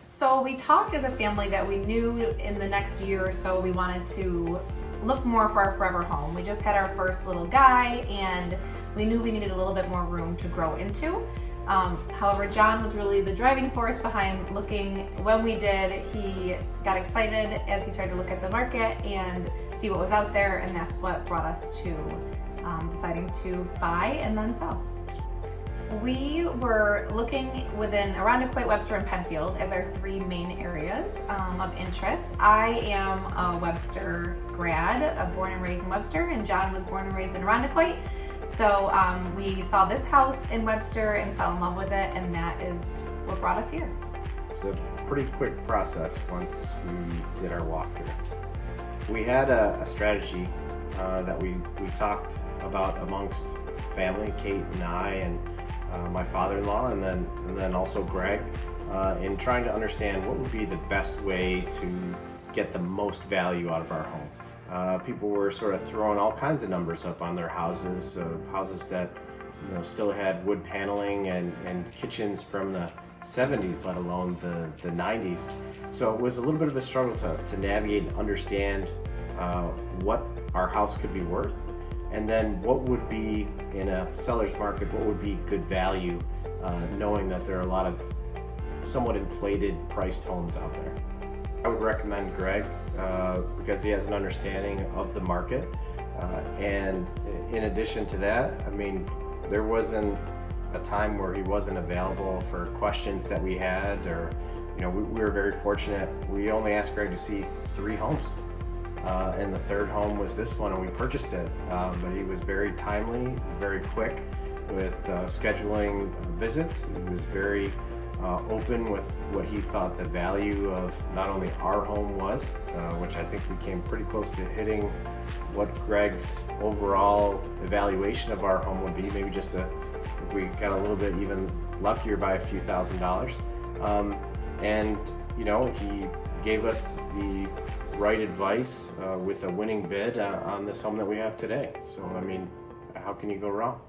So we talked as a family that we knew in the next year or so we wanted to look more for our forever home. We just had our first little guy and we knew we needed a little bit more room to grow into. However, John was really the driving force behind looking. When we did, he got excited as he started to look at the market and see what was out there, and that's what brought us to deciding to buy and then sell. We were looking within Cait, Webster, and Penfield as our three main areas of interest. I am a Webster grad, born and raised in Webster, and John was born and raised in Cait. So we saw this house in Webster and fell in love with it, and that is what brought us here. It was a pretty quick process once we did our walkthrough. We had a strategy that we talked about amongst family, Kate and I, and my father-in-law, and then also Greg, in trying to understand what would be the best way to get the most value out of our home. People were sort of throwing all kinds of numbers up on their houses, houses that still had wood paneling and kitchens from the 70s, let alone the 90s. So it was a little bit of a struggle to navigate and understand what our house could be worth, and then what would be, in a seller's market, what would be good value, knowing that there are a lot of somewhat inflated priced homes out there. I would recommend Greg because he has an understanding of the market, and in addition to that, I mean, there wasn't a time where he wasn't available for questions that we had, or we were very fortunate. We only asked Greg to see 3 homes. And the third home was this one, and we purchased it. But he was very timely, very quick with scheduling visits. He was very open with what he thought the value of not only our home was, which I think we came pretty close to hitting what Greg's overall evaluation of our home would be. Maybe just if we got a little bit even luckier by a few $1,000s. And he gave us the right advice with a winning bid on this home that we have today. So I mean, how can you go wrong?